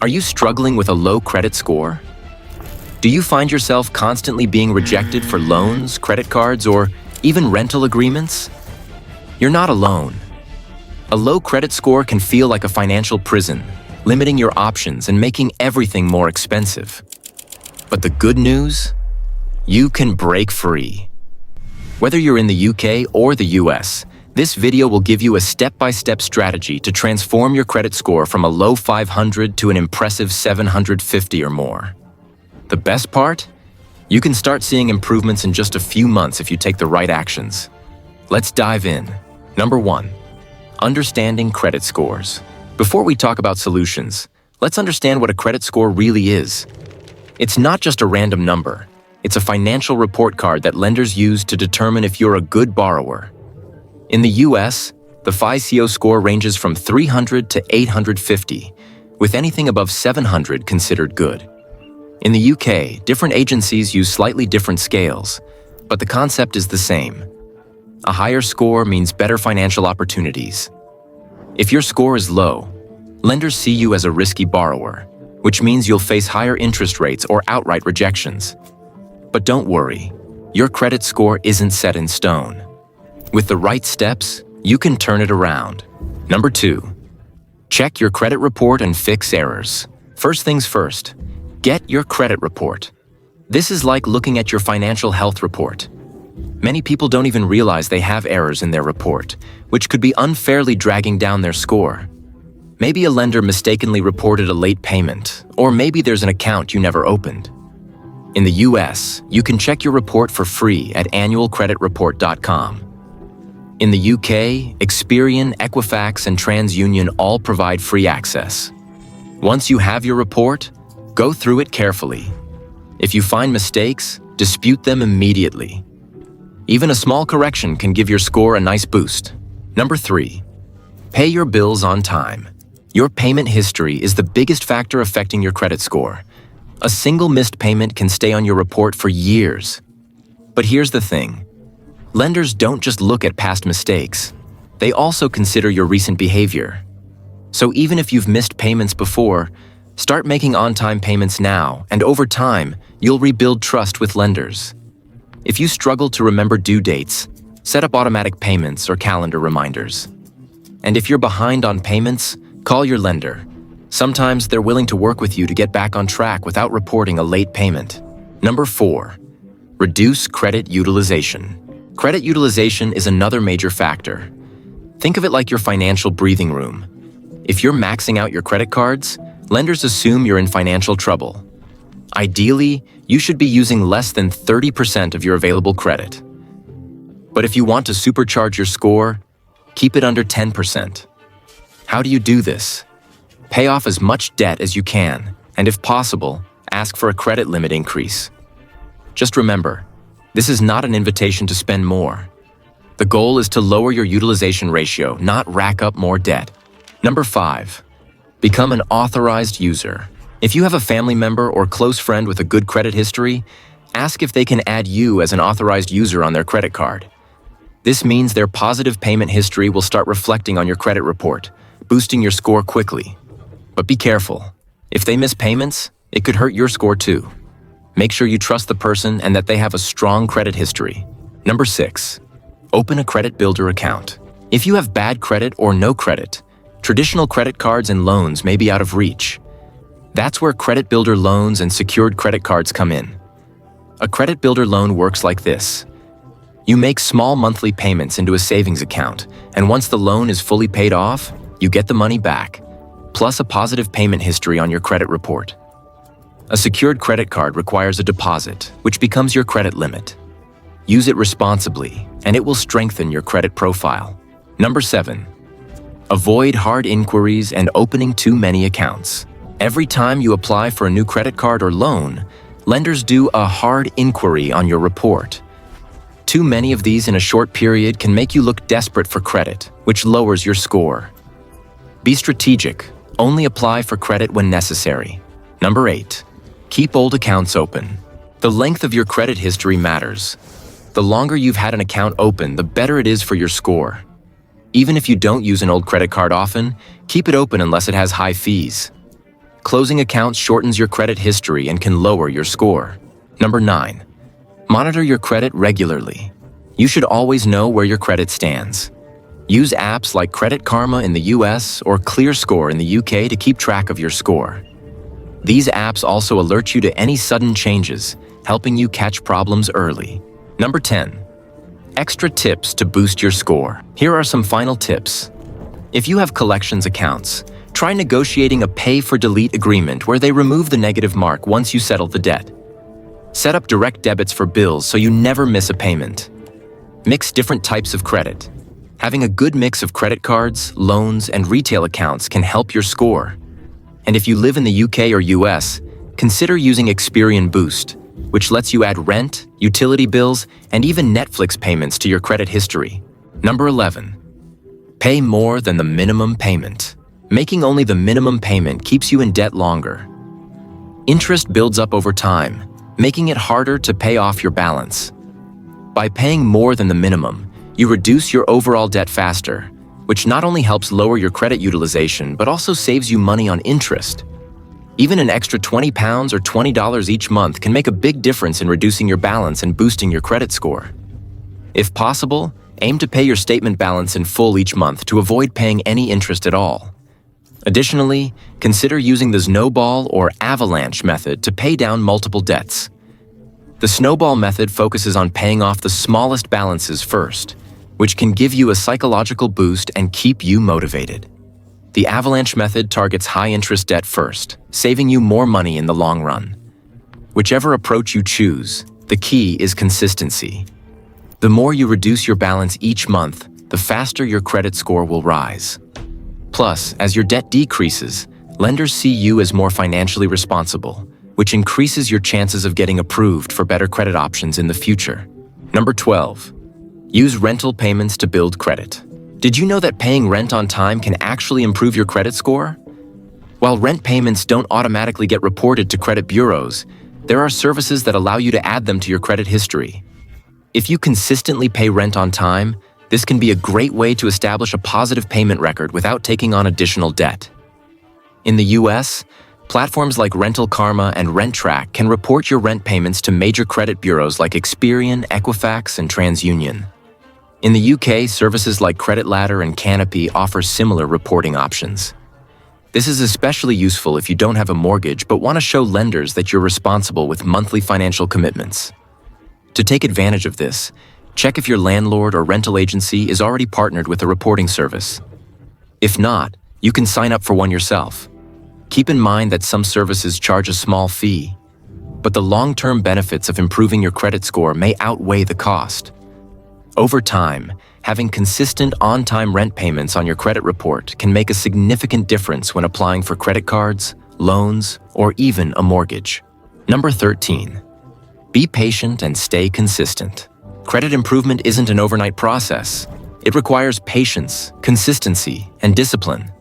Are you struggling with a low credit score? Do you find yourself constantly being rejected for loans, credit cards, or even rental agreements? You're not alone. A low credit score can feel like a financial prison, limiting your options and making everything more expensive. But the good news? You can break free. Whether you're in the UK or the US, this video will give you a step-by-step strategy to transform your credit score from a low 500 to an impressive 750 or more. The best part? You can start seeing improvements in just a few months if you take the right actions. Let's dive in. Number 1. Understanding credit scores. Before we talk about solutions, let's understand what a credit score really is. It's not just a random number. It's a financial report card that lenders use to determine if you're a good borrower. In the US, the FICO score ranges from 300 to 850, with anything above 700 considered good. In the UK, different agencies use slightly different scales, but the concept is the same. A higher score means better financial opportunities. If your score is low, lenders see you as a risky borrower, which means you'll face higher interest rates or outright rejections. But don't worry, your credit score isn't set in stone. With the right steps, you can turn it around. Number 2. Check your credit report and fix errors. First things first, get your credit report. This is like looking at your financial health report. Many people don't even realize they have errors in their report, which could be unfairly dragging down their score. Maybe a lender mistakenly reported a late payment, or maybe there's an account you never opened. In the US, you can check your report for free at annualcreditreport.com. In the UK, Experian, Equifax, and TransUnion all provide free access. Once you have your report, go through it carefully. If you find mistakes, dispute them immediately. Even a small correction can give your score a nice boost. Number 3. Pay your bills on time. Your payment history is the biggest factor affecting your credit score. A single missed payment can stay on your report for years. But here's the thing. Lenders don't just look at past mistakes. They also consider your recent behavior. So even if you've missed payments before, start making on-time payments now, and over time, you'll rebuild trust with lenders. If you struggle to remember due dates, set up automatic payments or calendar reminders. And if you're behind on payments, call your lender. Sometimes they're willing to work with you to get back on track without reporting a late payment. Number 4. Reduce credit utilization. Credit utilization is another major factor. Think of it like your financial breathing room. If you're maxing out your credit cards, lenders assume you're in financial trouble. Ideally, you should be using less than 30% of your available credit. But if you want to supercharge your score, keep it under 10%. How do you do this? Pay off as much debt as you can, and if possible, ask for a credit limit increase. Just remember, this is not an invitation to spend more. The goal is to lower your utilization ratio, not rack up more debt. Number 5. Become an authorized user. If you have a family member or close friend with a good credit history, ask if they can add you as an authorized user on their credit card. This means their positive payment history will start reflecting on your credit report, boosting your score quickly. But be careful. If they miss payments, it could hurt your score too. Make sure you trust the person and that they have a strong credit history. Number 6. Open a credit builder account. If you have bad credit or no credit, traditional credit cards and loans may be out of reach. That's where credit builder loans and secured credit cards come in. A credit builder loan works like this. You make small monthly payments into a savings account, and once the loan is fully paid off, you get the money back, plus a positive payment history on your credit report. A secured credit card requires a deposit, which becomes your credit limit. Use it responsibly, and it will strengthen your credit profile. Number 7. Avoid hard inquiries and opening too many accounts. Every time you apply for a new credit card or loan, lenders do a hard inquiry on your report. Too many of these in a short period can make you look desperate for credit, which lowers your score. Be strategic. Only apply for credit when necessary. Number 8. Keep old accounts open. The length of your credit history matters. The longer you've had an account open, the better it is for your score. Even if you don't use an old credit card often, keep it open unless it has high fees. Closing accounts shortens your credit history and can lower your score. Number 9. Monitor your credit regularly. You should always know where your credit stands. Use apps like Credit Karma in the US or ClearScore in the UK to keep track of your score. These apps also alert you to any sudden changes, helping you catch problems early. Number 10. Extra tips to boost your score. Here are some final tips. If you have collections accounts, try negotiating a pay-for-delete agreement where they remove the negative mark once you settle the debt. Set up direct debits for bills so you never miss a payment. Mix different types of credit. Having a good mix of credit cards, loans, and retail accounts can help your score. And if you live in the UK or US, consider using Experian Boost, which lets you add rent, utility bills, and even Netflix payments to your credit history. Number 11. Pay more than the minimum payment. Making only the minimum payment keeps you in debt longer. Interest builds up over time, making it harder to pay off your balance. By paying more than the minimum, you reduce your overall debt faster, which not only helps lower your credit utilization, but also saves you money on interest. Even an extra £20 or $20 each month can make a big difference in reducing your balance and boosting your credit score. If possible, aim to pay your statement balance in full each month to avoid paying any interest at all. Additionally, consider using the snowball or avalanche method to pay down multiple debts. The snowball method focuses on paying off the smallest balances first, which can give you a psychological boost and keep you motivated. The avalanche method targets high-interest debt first, saving you more money in the long run. Whichever approach you choose, the key is consistency. The more you reduce your balance each month, the faster your credit score will rise. Plus, as your debt decreases, lenders see you as more financially responsible, which increases your chances of getting approved for better credit options in the future. Number 12. Use rental payments to build credit. Did you know that paying rent on time can actually improve your credit score? While rent payments don't automatically get reported to credit bureaus, there are services that allow you to add them to your credit history. If you consistently pay rent on time, this can be a great way to establish a positive payment record without taking on additional debt. In the US, platforms like Rental Karma and RentTrack can report your rent payments to major credit bureaus like Experian, Equifax, and TransUnion. In the UK, services like Credit Ladder and Canopy offer similar reporting options. This is especially useful if you don't have a mortgage but want to show lenders that you're responsible with monthly financial commitments. To take advantage of this, check if your landlord or rental agency is already partnered with a reporting service. If not, you can sign up for one yourself. Keep in mind that some services charge a small fee, but the long-term benefits of improving your credit score may outweigh the cost. Over time, having consistent on-time rent payments on your credit report can make a significant difference when applying for credit cards, loans, or even a mortgage. Number 13. Be patient and stay consistent. Credit improvement isn't an overnight process. It requires patience, consistency, and discipline.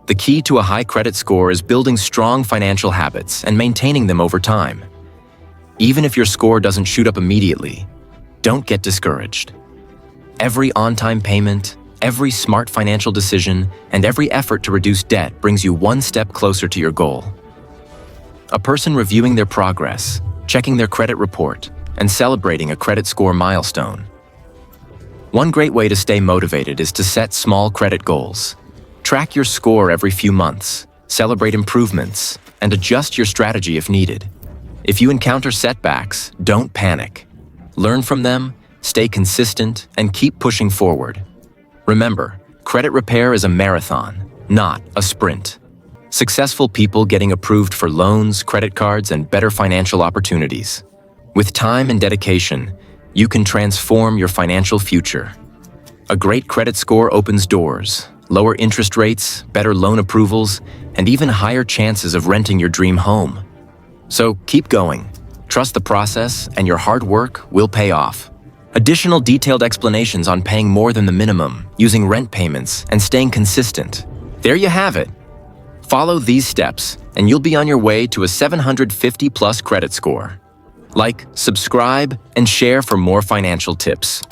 The key to a high credit score is building strong financial habits and maintaining them over time. Even if your score doesn't shoot up immediately, don't get discouraged. Every on-time payment, every smart financial decision, and every effort to reduce debt brings you one step closer to your goal. A person reviewing their progress, checking their credit report, and celebrating a credit score milestone. One great way to stay motivated is to set small credit goals. Track your score every few months, celebrate improvements, and adjust your strategy if needed. If you encounter setbacks, don't panic. Learn from them, stay consistent, and keep pushing forward. Remember, credit repair is a marathon, not a sprint. Successful people getting approved for loans, credit cards, and better financial opportunities. With time and dedication, you can transform your financial future. A great credit score opens doors, lower interest rates, better loan approvals, and even higher chances of renting your dream home. So keep going. Trust the process, and your hard work will pay off. Additional detailed explanations on paying more than the minimum, using rent payments, and staying consistent. There you have it. Follow these steps, and you'll be on your way to a 750+ credit score. Like, subscribe, and share for more financial tips.